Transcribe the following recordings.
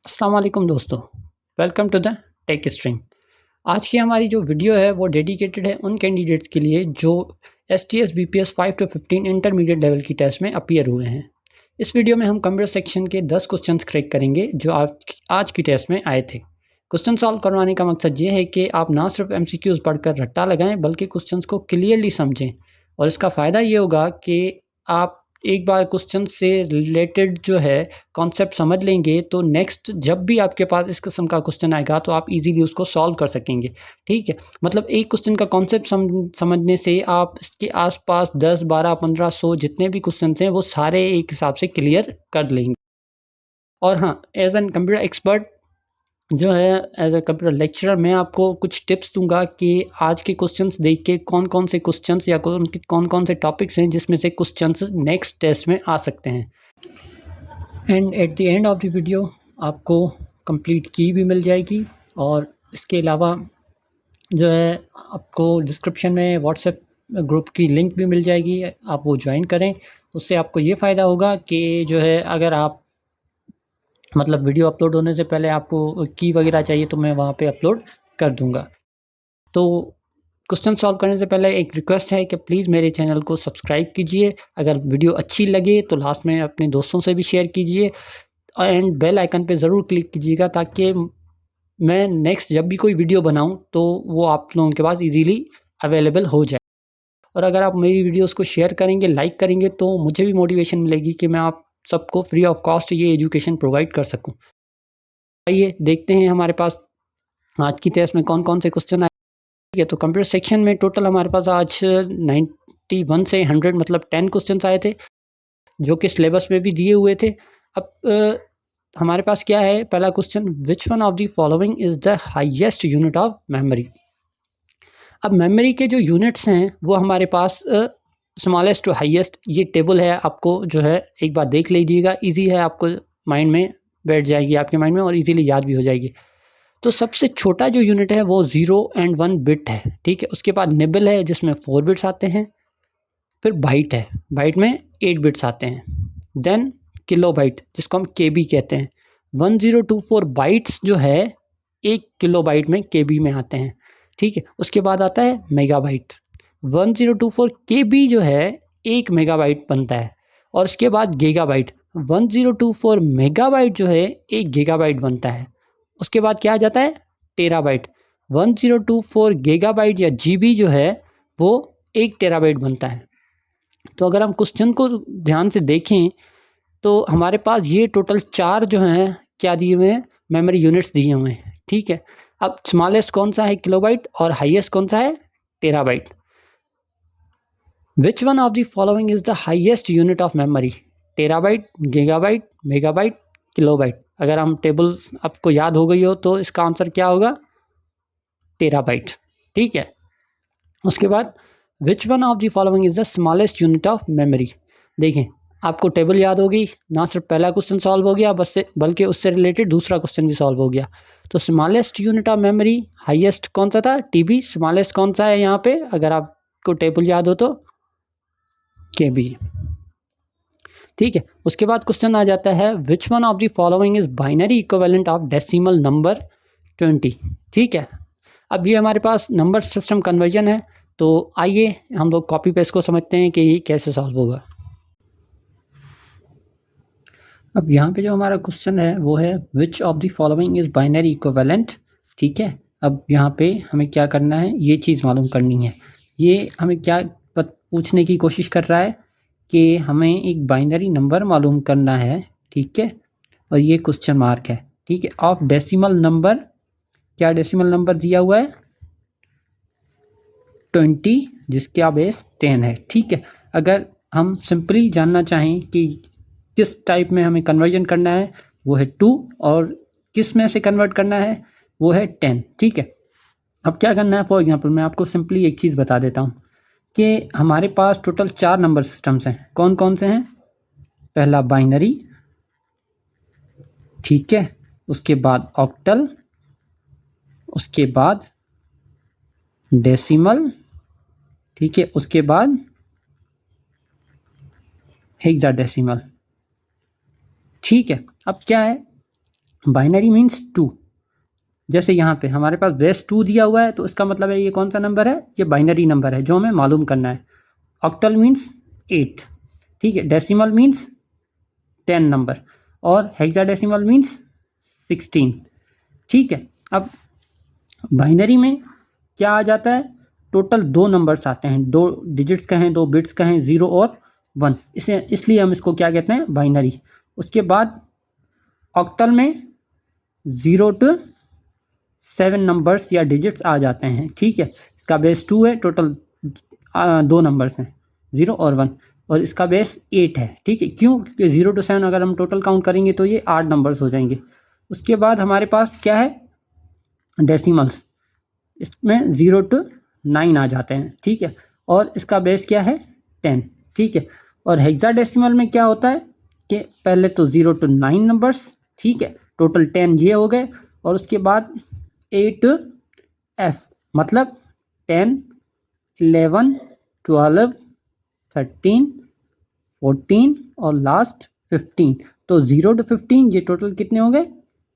अस्सलाम वालेकुम दोस्तों, welcome to the Tech Stream. आज की हमारी जो वीडियो है वो डेडिकेटेड है उन कैंडिडेट्स के लिए जो STS BPS 5 to 15 intermediate level की टेस्ट में अपीयर हुए हैं। इस वीडियो में हम कंप्यूटर सेक्शन के 10 क्वेश्चंस क्रैक करेंगे जो आज की टेस्ट में आए थे। क्वेश्चन सॉल्व करवाने का मकसद ये है कि आप ना सिर्फ MCQs पढ़कर रट्टा लगाएं बल्कि क्वेश्चंस को क्लियरली समझें, और इसका फ़ायदा ये होगा कि आप एक बार क्वेश्चन से रिलेटेड जो है कॉन्सेप्ट समझ लेंगे तो नेक्स्ट जब भी आपके पास इस किस्म का क्वेश्चन आएगा तो आप इजीली उसको सॉल्व कर सकेंगे। ठीक है, मतलब एक क्वेश्चन का कॉन्सेप्ट समझने से आप इसके आसपास 10, 12, 15, 100 जितने भी क्वेश्चन हैं वो सारे एक हिसाब से क्लियर कर लेंगे। और हाँ, एज एन कंप्यूटर एक्सपर्ट जो है, एज ए कंप्यूटर लेक्चरर, मैं आपको कुछ टिप्स दूंगा कि आज के क्वेश्चंस देख के कौन कौन से क्वेश्चंस या कौन कौन से टॉपिक्स हैं जिसमें से क्वेश्चंस नेक्स्ट टेस्ट में आ सकते हैं। And at the end of the video आपको कंप्लीट की भी मिल जाएगी, और इसके अलावा जो है आपको डिस्क्रिप्शन में व्हाट्सएप ग्रुप की लिंक भी मिल जाएगी, आप वो ज्वाइन करें। उससे आपको ये फ़ायदा होगा कि जो है अगर आप मतलब वीडियो अपलोड होने से पहले आपको की वगैरह चाहिए तो मैं वहाँ पे अपलोड कर दूँगा। तो क्वेश्चन सॉल्व करने से पहले एक रिक्वेस्ट है कि प्लीज़ मेरे चैनल को सब्सक्राइब कीजिए। अगर वीडियो अच्छी लगे तो लास्ट में अपने दोस्तों से भी शेयर कीजिए, एंड बेल आइकन पे ज़रूर क्लिक कीजिएगा ताकि मैं नेक्स्ट जब भी कोई वीडियो बनाऊँ तो वो आप लोगों के पास ईज़िली अवेलेबल हो जाए। और अगर आप मेरी वीडियोज़ को शेयर करेंगे, लाइक करेंगे तो मुझे भी मोटिवेशन मिलेगी कि मैं आप सबको फ्री ऑफ कॉस्ट ये एजुकेशन प्रोवाइड कर सकूँ। आइए देखते हैं हमारे पास आज की टेस्ट में कौन-कौन से क्वेश्चन आए। ठीक है, तो कंप्यूटर सेक्शन में टोटल हमारे पास आज 91 से 100 मतलब 10 क्वेश्चंस आए थे जो कि सिलेबस में भी दिए हुए थे। अब हमारे पास क्या है, पहला question, which one of the following is the highest unit of memory. अब मेमोरी के जो यूनिट्स हैं वो हमारे पास स्मॉलेस्ट टू हाईएस्ट ये टेबल है, आपको जो है एक बार देख लीजिएगा, ईजी है, आपको माइंड में बैठ जाएगी आपके माइंड में और इजीली याद भी हो जाएगी। तो सबसे छोटा जो यूनिट है वो 0 एंड 1 बिट है। ठीक है, उसके बाद निबल है जिसमें 4 बिट्स आते हैं, फिर बाइट है, बाइट में 8 बिट्स आते हैं, देन किलो बाइट जिसको हम केबी कहते हैं। 1024 बाइट्स जो है 1 किलो बाइट में केबी में आते हैं। ठीक है, उसके बाद आता है मेगाबाइट। 1024 केबी जो है 1 मेगाबाइट बनता है, और उसके बाद गीगाबाइट। 1024 मेगाबाइट जो है 1 गीगाबाइट बनता है। उसके बाद क्या आ जाता है, टेराबाइट। 1024 गीगाबाइट या जीबी जो है वो 1 टेराबाइट बनता है। तो अगर हम क्वेश्चन को ध्यान से देखें तो हमारे पास ये टोटल 4 जो हैं क्या दिए हुए हैं, मेमोरी यूनिट्स दिए हुए हैं। ठीक है, अब स्मॉलेस्ट कौन सा है, किलोबाइट, और हाईएस्ट कौन सा है, terabyte. Which one of the following is the highest unit of memory, terabyte, gigabyte, megabyte, kilobyte. अगर हम टेबल आपको याद हो गई हो तो इसका आंसर क्या होगा, टेराबाइट। ठीक है, उसके बाद which one of the following is the smallest unit of memory. देखें, आपको टेबल याद होगी, ना सिर्फ पहला क्वेश्चन सॉल्व हो गया बल्कि उससे रिलेटेड दूसरा क्वेश्चन भी सॉल्व हो गया। तो smallest unit of memory, highest कौन सा था, टीबी, स्मॉलेस्ट कौन सा है यहाँ पे अगर आपको टेबल याद हो तो केबी। ठीक है, उसके बाद क्वेश्चन आ जाता है, which one of the following is binary equivalent of decimal number 20। ठीक है, अब ये हमारे पास नंबर सिस्टम कन्वर्जन है, तो आइए हम लोग कॉपी पेस्ट को समझते हैं कि ये कैसे सॉल्व होगा। अब यहाँ पे जो हमारा क्वेश्चन है वो है, विच of the following is binary equivalent. ठीक है, अब यहाँ पे हमें क्या करना है, ये चीज़ मालूम करनी है। ये हमें क्या पूछने की कोशिश कर रहा है कि हमें एक बाइनरी नंबर मालूम करना है। ठीक है, और ये क्वेश्चन मार्क है। ठीक है, ऑफ डेसिमल नंबर, क्या डेसिमल नंबर दिया हुआ है 20 जिसका बेस 10 है। ठीक है, अगर हम सिंपली जानना चाहें कि किस टाइप में हमें कन्वर्जन करना है वो है 2, और किस में से कन्वर्ट करना है वो है 10। ठीक है, अब क्या करना है, फॉर एग्जांपल मैं आपको सिंपली एक चीज़ बता देता हूँ कि हमारे पास टोटल 4 नंबर सिस्टम्स हैं। कौन कौन से हैं, पहला बाइनरी, ठीक है, उसके बाद ऑक्टल, उसके बाद डेसिमल, ठीक है, उसके बाद हेक्साडेसिमल। ठीक है, अब क्या है, बाइनरी मीन्स 2। जैसे यहाँ पे हमारे पास बेस 2 दिया हुआ है तो इसका मतलब है ये कौन सा नंबर है, ये बाइनरी नंबर है जो हमें मालूम करना है। ऑक्टल मीन्स 8, ठीक है। डेसिमल मीन्स 10 नंबर, और हेक्साडेसिमल मीन्स 16, ठीक है। अब बाइनरी में क्या आ जाता है, टोटल 2 नंबर्स आते हैं, 2 डिजिट्स कहें, 2 बिट्स कहें, 0 और 1, इसे इसलिए हम इसको क्या कहते हैं, बाइनरी। उसके बाद ऑक्टल में 0 to 7 नंबर्स या डिजिट्स आ जाते हैं, ठीक है। इसका बेस 2 है, टोटल 2 नंबर्स हैं, 0 और 1, और इसका बेस 8 है, ठीक है। क्यों, क्योंकि 0 to 7 अगर हम टोटल काउंट करेंगे तो ये 8 नंबर्स हो जाएंगे। उसके बाद हमारे पास क्या है, डेसिमल्स, इसमें 0 to 9 आ जाते हैं, ठीक है, और इसका बेस क्या है, 10, ठीक है। और हेक्साडेसिमल में क्या होता है कि पहले तो 0 to 9 नंबर्स, ठीक है, टोटल 10 ये हो गए, और उसके बाद 8 F, मतलब 10, 11, 12, 13, 14 और लास्ट 15। तो 0 to 15 ये टोटल कितने हो गए,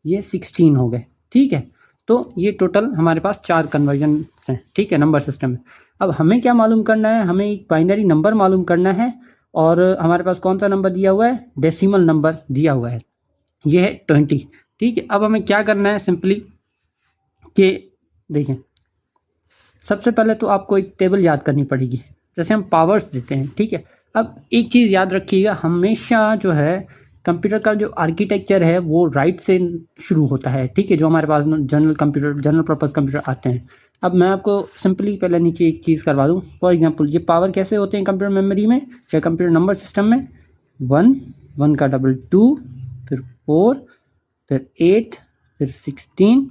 ये 16 हो गए, ठीक है। तो ये टोटल हमारे पास 4 कन्वर्जन हैं, ठीक है, नंबर सिस्टम में। अब हमें क्या मालूम करना है, हमें एक बाइनरी नंबर मालूम करना है, और हमारे पास कौन सा नंबर दिया हुआ है, डेसिमल नंबर दिया हुआ है, ये है 20, ठीक है। अब हमें क्या करना है, सिंपली कि देखें, सबसे पहले तो आपको एक टेबल याद करनी पड़ेगी, जैसे हम पावर्स देते हैं, ठीक है। अब एक चीज़ याद रखिएगा, हमेशा जो है कंप्यूटर का जो आर्किटेक्चर है वो राइट से शुरू होता है, ठीक है, जो हमारे पास जनरल पर्पज़ कंप्यूटर आते हैं। अब मैं आपको सिंपली पहले नीचे एक चीज़ करवा दूँ, फॉर एग्जांपल ये पावर कैसे होते हैं कंप्यूटर मेमोरी में या कंप्यूटर नंबर सिस्टम में, 1, 1 का डबल 2, फिर 4, फिर 8, फिर 16,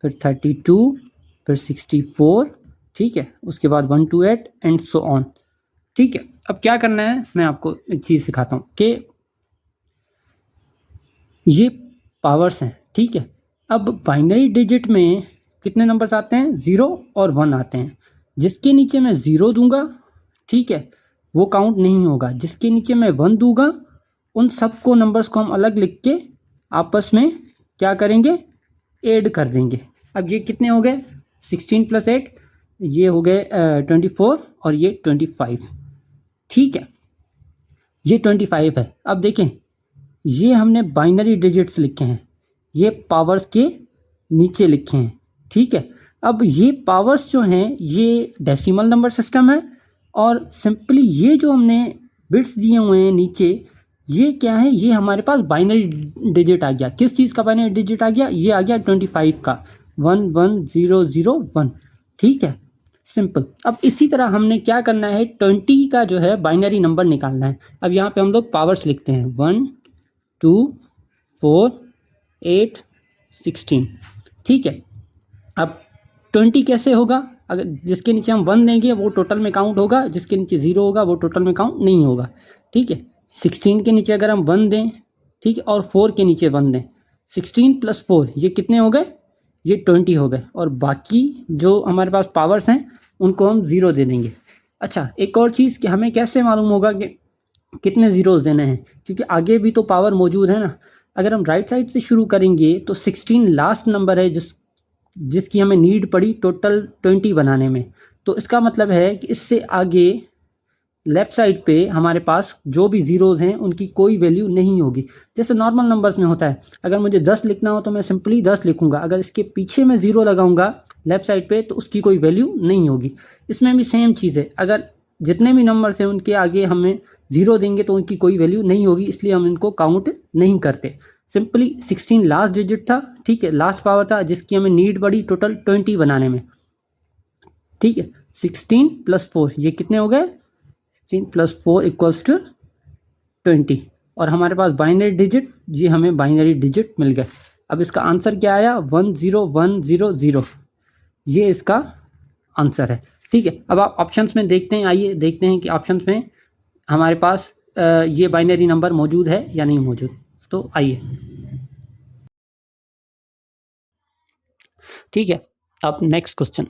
फिर 32, फिर 64, ठीक है। उसके बाद 1 to 8 एंड सो ऑन, ठीक है। अब क्या करना है, मैं आपको एक चीज़ सिखाता हूँ कि ये पावर्स हैं, ठीक है। अब बाइनरी डिजिट में कितने नंबर्स आते हैं, 0 और 1 आते हैं। जिसके नीचे मैं 0 दूंगा, ठीक है, वो काउंट नहीं होगा। जिसके नीचे मैं 1 दूंगा, उन सबको नंबर्स को हम अलग लिख के आपस में क्या करेंगे, ऐड कर देंगे। अब ये कितने हो गए, 16 + 8, ये हो गए 24, और ये 25, ठीक है, ये 25 है। अब देखें, ये हमने बाइनरी डिजिट्स लिखे हैं, ये पावर्स के नीचे लिखे हैं, ठीक है। अब ये पावर्स जो हैं ये डेसिमल नंबर सिस्टम है, और सिंपली ये जो हमने बिट्स दिए हुए हैं नीचे, ये क्या है, ये हमारे पास बाइनरी डिजिट आ गया। किस चीज़ का बाइनरी डिजिट आ गया, ये आ गया 25 का, 11001, ठीक है, सिंपल। अब इसी तरह हमने क्या करना है, 20 का जो है बाइनरी नंबर निकालना है। अब यहाँ पे हम लोग पावर्स लिखते हैं, 1, 2, 4, 8, 16, ठीक है। अब 20 कैसे होगा, अगर जिसके नीचे हम 1 देंगे वो टोटल में काउंट होगा, जिसके नीचे 0 होगा वो टोटल में काउंट नहीं होगा, ठीक है। 16 के नीचे अगर हम 1 दें, ठीक है, और 4 के नीचे 1 दें, 16 + 4 ये कितने हो गए, ये 20 हो गए, और बाकी जो हमारे पास पावर्स हैं उनको हम 0 दे देंगे। अच्छा, एक और चीज़ कि हमें कैसे मालूम होगा कि कितने ज़ीरोज़ देने हैं, क्योंकि आगे भी तो पावर मौजूद है ना। अगर हम राइट साइड से शुरू करेंगे तो 16 लास्ट नंबर है जिसकी हमें नीड पड़ी टोटल 20 बनाने में। तो इसका मतलब है कि इससे आगे लेफ़्ट साइड पे हमारे पास जो भी ज़ीरोज़ हैं उनकी कोई वैल्यू नहीं होगी। जैसे नॉर्मल नंबर्स में होता है, अगर मुझे 10 लिखना हो तो मैं सिंपली 10 लिखूंगा, अगर इसके पीछे मैं 0 लगाऊंगा लेफ़्ट साइड पे तो उसकी कोई वैल्यू नहीं होगी। इसमें भी सेम चीज़ है, अगर जितने भी नंबर्स हैं उनके आगे हमें 0 देंगे तो उनकी कोई वैल्यू नहीं होगी, इसलिए हम इनको काउंट नहीं करते। सिंपली 16 लास्ट डिजिट था, ठीक है, लास्ट पावर था जिसकी हमें नीड पड़ी टोटल 20 बनाने में, ठीक है। 16 + 4 ये कितने हो गए, 16 + 4 = 20, और हमारे पास बाइनरी डिजिट, ये हमें बाइनरी डिजिट मिल गए। अब इसका आंसर क्या आया, 10100, ये इसका आंसर है, ठीक है। अब आप ऑप्शंस में देखते हैं, आइए देखते हैं कि ऑप्शंस में हमारे पास ये बाइनरी नंबर मौजूद है या नहीं मौजूद। तो आइए, ठीक है। अब next question,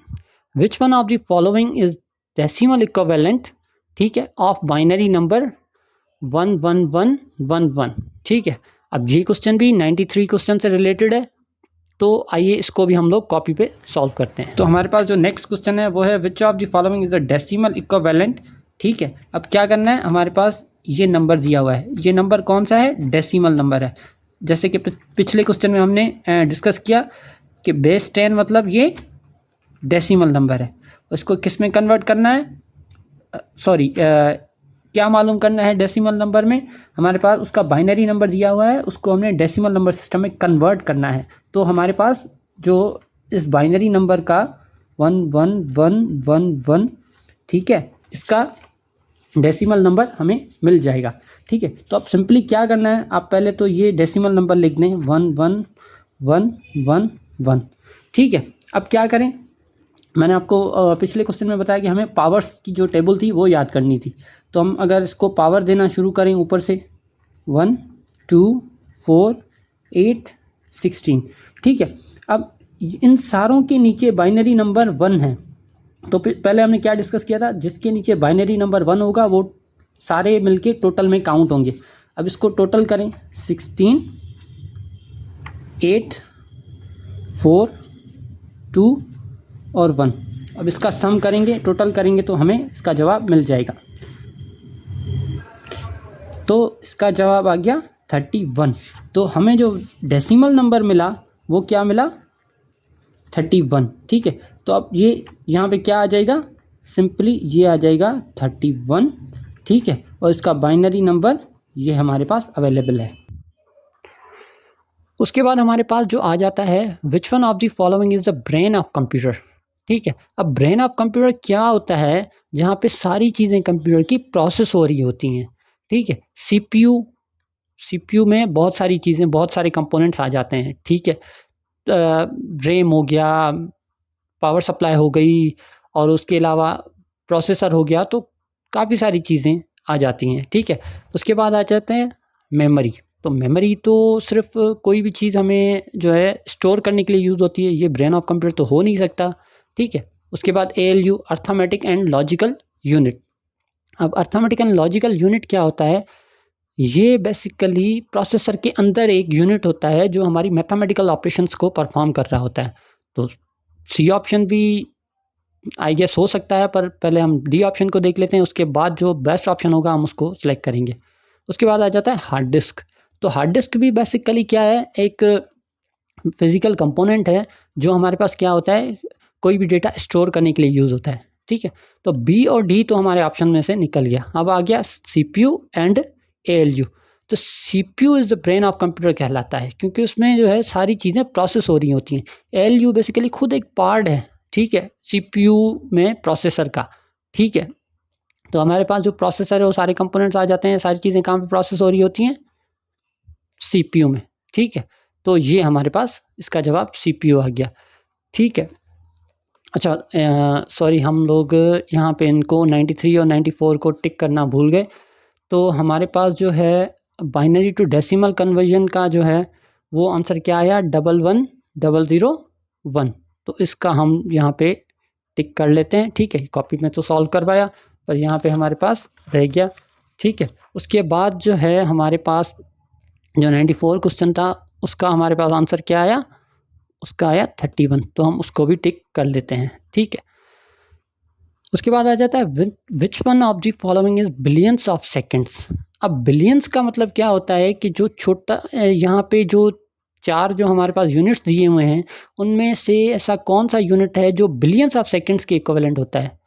which one of the following is decimal equivalent, ठीक है, ऑफ बाइनरी नंबर 11111, ठीक है। अब ये क्वेश्चन भी 93 क्वेश्चन से रिलेटेड है, तो आइए इसको भी हम लोग कॉपी पे सॉल्व करते हैं। तो हमारे पास जो नेक्स्ट क्वेश्चन है वो है विच of the following is a decimal equivalent. ठीक है, अब क्या करना है, हमारे पास ये नंबर दिया हुआ है, ये नंबर कौन सा है, डेसिमल नंबर है। जैसे कि पिछले क्वेश्चन में हमने डिस्कस किया कि बेस 10 मतलब ये डेसिमल नंबर है, उसको किस में कन्वर्ट करना है, सॉरी क्या मालूम करना है डेसिमल नंबर में, हमारे पास उसका बाइनरी नंबर दिया हुआ है, उसको हमने डेसिमल नंबर सिस्टम में कन्वर्ट करना है। तो हमारे पास जो इस बाइनरी नंबर का 11111, ठीक है, इसका डेसिमल नंबर हमें मिल जाएगा। ठीक है, तो अब सिंपली क्या करना है, आप पहले तो ये डेसिमल नंबर लिख दें 11111। ठीक है, अब क्या करें, मैंने आपको पिछले क्वेश्चन में बताया कि हमें पावर्स की जो टेबल थी वो याद करनी थी। तो हम अगर इसको पावर देना शुरू करें ऊपर से 1 2 4 8 16, ठीक है, अब इन सारों के नीचे बाइनरी नंबर 1 है। तो पहले हमने क्या डिस्कस किया था, जिसके नीचे बाइनरी नंबर 1 होगा वो सारे मिलके टोटल में काउंट होंगे। अब इसको टोटल करें 16 8 4 2 और 1। अब इसका सम करेंगे, टोटल करेंगे तो हमें इसका जवाब मिल जाएगा। तो इसका जवाब आ गया 31। तो हमें जो डेसिमल नंबर मिला वो क्या मिला, 31। ठीक है, तो अब ये यहाँ पे क्या आ जाएगा, सिंपली ये आ जाएगा 31। ठीक है, और इसका बाइनरी नंबर ये हमारे पास अवेलेबल है। उसके बाद हमारे पास जो आ जाता है which one of the following is the brain of computer. ठीक है, अब ब्रेन ऑफ कंप्यूटर क्या होता है, जहाँ पे सारी चीज़ें कंप्यूटर की प्रोसेस हो रही होती हैं। ठीक है, सीपीयू में बहुत सारी चीज़ें, बहुत सारे कंपोनेंट्स आ जाते हैं। ठीक है, रैम हो गया, पावर सप्लाई हो गई, और उसके अलावा प्रोसेसर हो गया, तो काफ़ी सारी चीज़ें आ जाती हैं। ठीक है, उसके बाद आ जाते हैं मेमोरी। तो मेमोरी तो सिर्फ कोई भी चीज़ हमें जो है स्टोर करने के लिए यूज़ होती है, ये ब्रेन ऑफ कंप्यूटर तो हो नहीं सकता। ठीक है, उसके बाद ALU arithmetic and logical unit. अब अर्थमेटिक एंड लॉजिकल यूनिट क्या होता है, ये बेसिकली प्रोसेसर के अंदर एक यूनिट होता है जो हमारी मैथमेटिकल ऑपरेशंस को परफॉर्म कर रहा होता है। तो सी ऑप्शन भी आई गेस हो सकता है, पर पहले हम डी ऑप्शन को देख लेते हैं, उसके बाद जो बेस्ट ऑप्शन होगा हम उसको सिलेक्ट करेंगे। उसके बाद आ जाता है हार्ड डिस्क। तो हार्ड डिस्क भी बेसिकली क्या है, एक फिजिकल कंपोनेंट है जो हमारे पास क्या होता है, कोई भी डेटा स्टोर करने के लिए यूज़ होता है। ठीक है, तो बी और डी तो हमारे ऑप्शन में से निकल गया। अब आ गया CPU एंड ALU। तो CPU is the brain of computer कहलाता है, क्योंकि उसमें जो है सारी चीज़ें प्रोसेस हो रही होती हैं। ALU बेसिकली खुद एक पार्ट है, ठीक है, CPU में प्रोसेसर का। ठीक है, तो हमारे पास जो प्रोसेसर है वो सारे कंपोनेंट्स आ जाते हैं, सारी चीज़ें कहाँ पे प्रोसेस हो रही होती हैं, CPU में। ठीक है, तो ये हमारे पास इसका जवाब CPU आ गया। ठीक है, अच्छा सॉरी, हम लोग यहाँ पे इनको 93 और 94 को टिक करना भूल गए। तो हमारे पास जो है बाइनरी टू डेसिमल कन्वर्जन का जो है वो आंसर क्या आया, 11001। तो इसका हम यहाँ पे टिक कर लेते हैं। ठीक है, कॉपी में तो सॉल्व कर पाया, पर यहाँ पे हमारे पास रह गया। ठीक है, उसके बाद जो है हमारे पास जो 94 क्वेश्चन था उसका हमारे पास आंसर क्या आया, उसका आया 31। तो हम उसको भी टिक कर लेते हैं। ठीक है, उसके बाद आ जाता है which one of the following is billions of seconds. अब बिलियंस का मतलब क्या होता है कि जो छोटा, यहाँ पे जो चार जो हमारे पास यूनिट्स दिए हुए हैं उनमें से ऐसा कौन सा यूनिट है जो बिलियंस ऑफ सेकंड्स के इक्विवेलेंट होता है।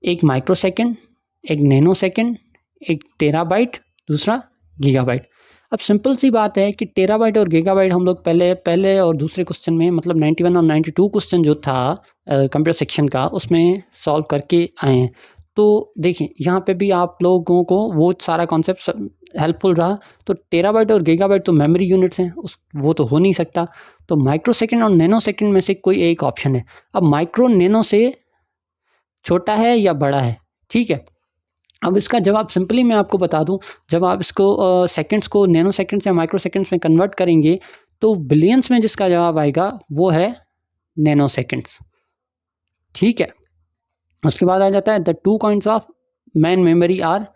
एक माइक्रो सेकंड, एक नैनो सेकंड, एक टेराबाइट, दूसरा गीगाबाइट। अब सिंपल सी बात है कि टेराबाइट और गीगाबाइट हम लोग पहले और दूसरे क्वेश्चन में, मतलब 91 और 92 क्वेश्चन जो था कंप्यूटर सेक्शन का, उसमें सॉल्व करके आए हैं। तो देखिए यहाँ पे भी आप लोगों को वो सारा कॉन्सेप्ट हेल्पफुल रहा। तो टेराबाइट और गीगाबाइट तो मेमोरी यूनिट्स हैं, वो तो हो नहीं सकता। तो माइक्रो सेकंड और नैनो सेकंड में से कोई एक ऑप्शन है। अब माइक्रो नैनो से छोटा है या बड़ा है। ठीक है, अब इसका जवाब सिंपली मैं आपको बता दूं, जब आप इसको सेकंड्स को नैनो सेकंड्स या माइक्रो सेकंड्स में कन्वर्ट करेंगे तो बिलियंस में जिसका जवाब आएगा वो है नैनो सेकंड्स। ठीक है, उसके बाद आ जाता है the two kinds of main memory are.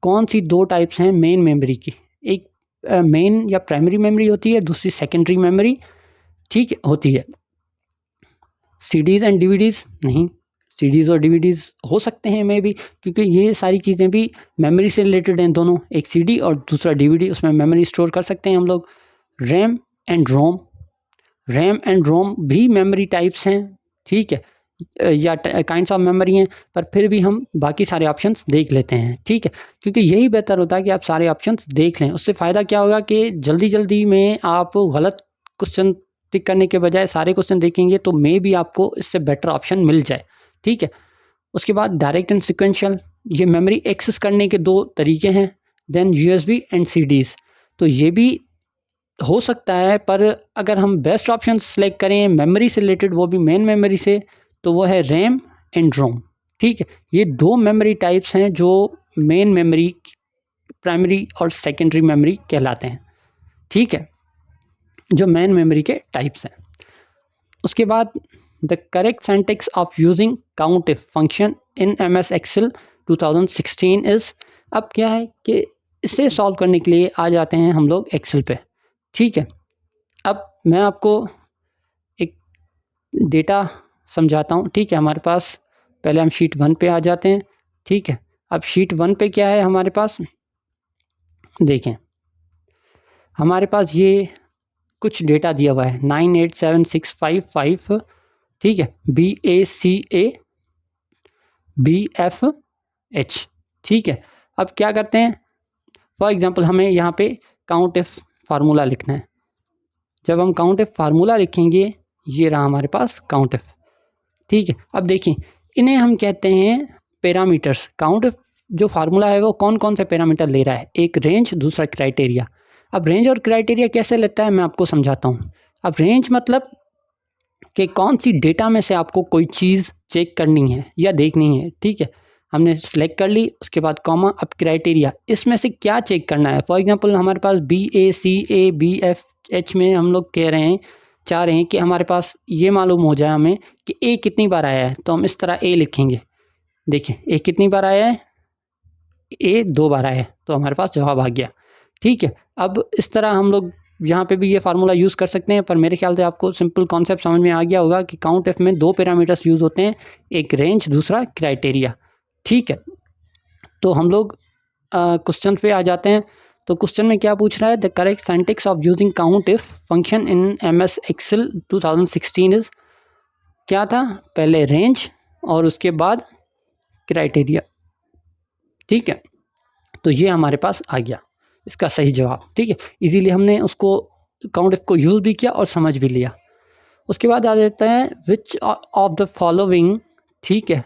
कौन सी दो टाइप्स हैं मेन मेमोरी की, एक मेन या प्राइमरी मेमोरी होती है, दूसरी सेकेंडरी मेमोरी, ठीक होती है। सीडीज़ एंड डीवीडीज़ नहीं, सीडीज़ और डीवीडीज़ हो सकते हैं मे भी, क्योंकि ये सारी चीज़ें भी मेमोरी से रिलेटेड हैं दोनों, एक सीडी और दूसरा डीवीडी, उसमें मेमोरी स्टोर कर सकते हैं हम लोग। RAM and ROM, RAM and ROM भी मेमोरी टाइप्स हैं, ठीक है, या काइंड्स ऑफ मेमोरी हैं, पर फिर भी हम बाकी सारे ऑप्शंस देख लेते हैं, ठीक है, क्योंकि यही बेहतर होता है कि आप सारे ऑप्शंस देख लें। उससे फ़ायदा क्या होगा कि जल्दी जल्दी में आप गलत क्वेश्चन टिक करने के बजाय सारे क्वेश्चन देखेंगे तो मे भी आपको इससे बेटर ऑप्शन मिल जाए, ठीक है। उसके बाद डायरेक्ट एंड सिक्वेंशियल, ये मेमोरी एक्सेस करने के 2 तरीके हैं। देन यूएसबी एंड सीडीज़, तो ये भी हो सकता है, पर अगर हम बेस्ट ऑप्शन सेलेक्ट करें मेमोरी से रिलेटेड, वो भी मेन मेमोरी से, तो वो है रैम एंड रोम, ठीक है। ये 2 मेमोरी टाइप्स हैं जो मेन मेमोरी, प्राइमरी और सेकेंडरी मेमोरी कहलाते हैं, ठीक है, जो मेन मेमोरी के टाइप्स हैं। उसके बाद the correct syntax of using COUNTIF function in MS Excel 2016 is, अब क्या है कि इसे सॉल्व करने के लिए आ जाते हैं हम लोग एक्सेल पे, ठीक है। अब मैं आपको एक डेटा समझाता हूँ, ठीक है। हमारे पास पहले हम शीट 1 पे आ जाते हैं, ठीक है। अब शीट 1 पे क्या है हमारे पास, देखें हमारे पास ये कुछ डेटा दिया हुआ है 987655, ठीक है, BACA BFH, ठीक है। अब क्या करते हैं, फॉर एग्जांपल हमें यहाँ पे काउंट इफ फार्मूला लिखना है। जब हम काउंट इफ फार्मूला लिखेंगे, ये रहा हमारे पास काउंट इफ, ठीक है। अब देखिए, इन्हें हम कहते हैं पैरामीटर्स। काउंट इफ जो फार्मूला है वो कौन कौन से पैरामीटर ले रहा है, एक रेंज, दूसरा क्राइटेरिया। अब रेंज और क्राइटेरिया कैसे लेता है मैं आपको समझाता हूँ। अब रेंज मतलब कि कौन सी डेटा में से आपको कोई चीज़ चेक करनी है या देखनी है, ठीक है। हमने सेलेक्ट कर ली, उसके बाद कॉमा, अब क्राइटेरिया, इसमें से क्या चेक करना है। फॉर एग्जांपल हमारे पास BACA BFH में हम लोग कह रहे हैं, चाह रहे हैं कि हमारे पास ये मालूम हो जाए हमें कि ए कितनी बार आया है, तो हम इस तरह ए लिखेंगे। देखिए ए कितनी बार आया है, ए 2 बार आया है, तो हमारे पास जवाब आ गया, ठीक है। अब इस तरह हम लोग यहाँ पे भी ये फार्मूला यूज़ कर सकते हैं, पर मेरे ख्याल से आपको सिंपल कॉन्सेप्ट समझ में आ गया होगा कि काउंट इफ में 2 पैरामीटर्स यूज़ होते हैं, एक रेंज, दूसरा क्राइटेरिया, ठीक है। तो हम लोग क्वेश्चन पे आ जाते हैं। तो क्वेश्चन में क्या पूछ रहा है, the correct syntax of using count if function in MS Excel 2016 is, क्या था, पहले रेंज और उसके बाद क्राइटेरिया, ठीक है। तो ये हमारे पास आ गया इसका सही जवाब, ठीक है। इजीली हमने उसको काउंट इफ को यूज़ भी किया और समझ भी लिया। उसके बाद आ जाता है विच ऑफ द फॉलोइंग, ठीक है,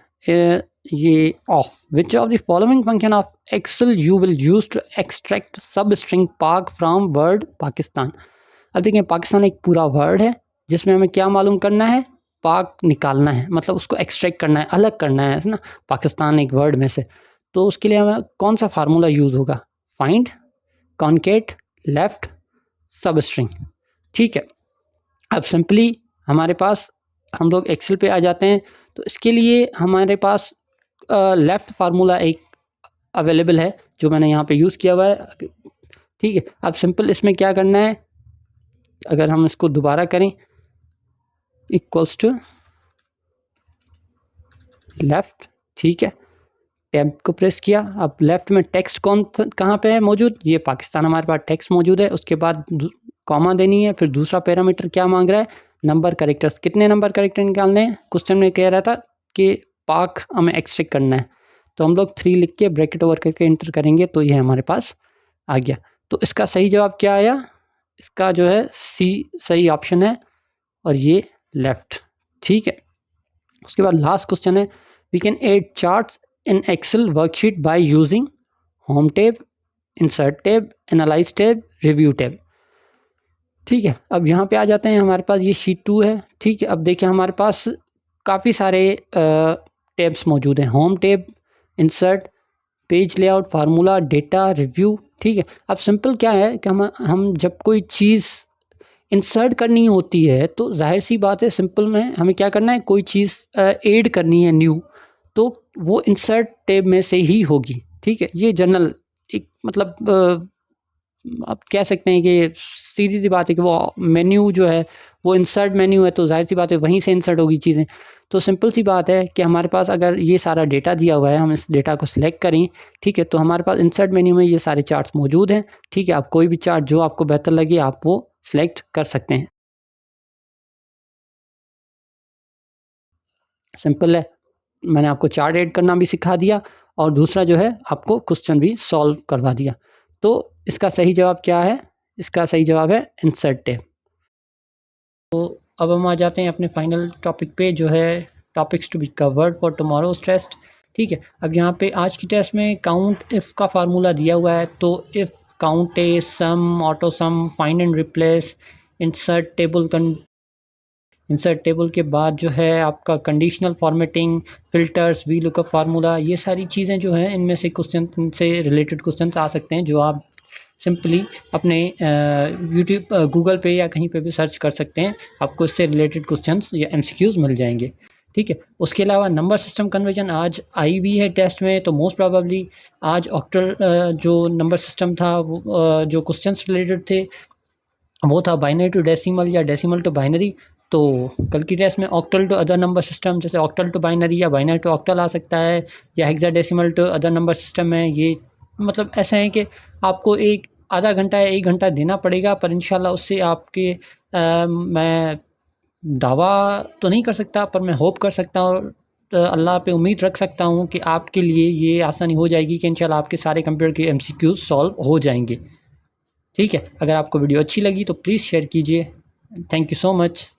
ये of, which of the following function of Excel you will use to extract sub string Pak from word Pakistan. अब देखिए, पाकिस्तान एक पूरा वर्ड है जिसमें हमें क्या मालूम करना है, पाक निकालना है, मतलब उसको एक्सट्रैक्ट करना है, अलग करना है ना, पाकिस्तान एक वर्ड में से। तो उसके लिए हमें कौन सा फार्मूला यूज़ होगा, फाइंड, कॉन्केट, लेफ्ट, सब स्ट्रिंग, ठीक है। अब सिंपली हमारे पास हम लोग एक्सेल पे आ जाते हैं, तो इसके लिए हमारे पास लेफ़्ट फार्मूला एक अवेलेबल है जो मैंने यहाँ पे यूज़ किया हुआ है, ठीक है। अब सिंपल इसमें क्या करना है, अगर हम इसको दोबारा करें, इक्वल्स टू लेफ़्ट, ठीक है, टैब को प्रेस किया। अब लेफ़्ट में टेक्स्ट कहाँ पे है मौजूद, ये पाकिस्तान हमारे पास टेक्स्ट मौजूद है। उसके बाद कॉमा देनी है, फिर दूसरा पैरामीटर क्या मांग रहा है, नंबर करेक्टर्स, कितने नंबर करेक्टर निकालने हैं। क्वेश्चन में कह रहा था कि पाक हमें एक्सट्रैक्ट करना है, तो हम लोग 3 लिख के ब्रैकेट ओवर करके एंटर करेंगे, तो ये हमारे पास आ गया। तो इसका सही जवाब क्या आया, इसका जो है सी सही ऑप्शन है, और ये लेफ़्ट, ठीक है। उसके बाद लास्ट क्वेश्चन है, we can add charts in Excel worksheet by using home tab, insert tab, analyse tab, review tab, ठीक है। अब यहाँ पे आ जाते हैं, हमारे पास ये शीट 2 है, ठीक है। अब देखिए हमारे पास काफ़ी सारे टैब्स मौजूद हैं, home tab, insert, page layout, formula, data, review, ठीक है। अब सिंपल क्या है कि हम जब कोई चीज़ इंसर्ट करनी होती है, तो जाहिर सी बात है, सिंपल में हमें क्या करना है, कोई चीज़ ऐड करनी है न्यू, तो वो इंसर्ट टैब में से ही होगी, ठीक है। ये जनरल एक मतलब आप कह सकते हैं कि सीधी सी बात है कि वो मेन्यू जो है वो इंसर्ट मेन्यू है, तो जाहिर सी बात है वहीं से इंसर्ट होगी चीज़ें। तो सिंपल सी बात है कि हमारे पास अगर ये सारा डेटा दिया हुआ है, हम इस डेटा को सिलेक्ट करें, ठीक है, तो हमारे पास इंसर्ट मेन्यू में ये सारे चार्ट्स मौजूद हैं, ठीक है। आप कोई भी चार्ट जो आपको बेहतर लगे आप वो सिलेक्ट कर सकते हैं। सिंपल है, मैंने आपको चार्ट ऐड करना भी सिखा दिया और दूसरा जो है आपको क्वेश्चन भी सॉल्व करवा दिया। तो इसका सही जवाब क्या है? इसका सही जवाब है इंसर्ट टैब। तो अब हम आ जाते हैं अपने फाइनल टॉपिक पे, जो है topics to be covered for tomorrow's test, ठीक है। अब यहाँ पे आज की टेस्ट में काउंट इफ़ का फार्मूला दिया हुआ है, तो if count a sum auto sum find and replace insert table के बाद जो है आपका conditional formatting, filters, V lookup formula, ये सारी चीज़ें जो हैं इनमें से क्वेश्चन से रिलेटेड क्वेश्चन आ सकते हैं, जो आप सिंपली अपने यूट्यूब गूगल पे या कहीं पे भी सर्च कर सकते हैं, आपको इससे रिलेटेड क्वेश्चंस या एमसीक्यूज़ मिल जाएंगे, ठीक है। उसके अलावा नंबर सिस्टम कन्वर्जन आज आई भी है टेस्ट में, तो मोस्ट प्रोबेबली आज ऑक्टल जो नंबर सिस्टम था वो जो क्वेश्चंस रिलेटेड थे वो था बाइनरी टू डेसिमल या डेसिमल टू बाइनरी। तो कल की टेस्ट में octal to other number system, जैसे ऑक्टल टू बाइनरी या बाइनरी टू ऑक्टल आ सकता है, या hexadecimal to other number system है। ये मतलब ऐसा है कि आपको एक आधा घंटा या 1 घंटा देना पड़ेगा, पर इंशाल्लाह उससे आपके मैं दावा तो नहीं कर सकता, पर मैं होप कर सकता हूँ, अल्लाह पे उम्मीद रख सकता हूँ कि आपके लिए ये आसानी हो जाएगी कि इंशाल्लाह आपके सारे कंप्यूटर के एमसीक्यूज़ सॉल्व हो जाएंगे, ठीक है। अगर आपको वीडियो अच्छी लगी तो प्लीज़ शेयर कीजिए। Thank you so much.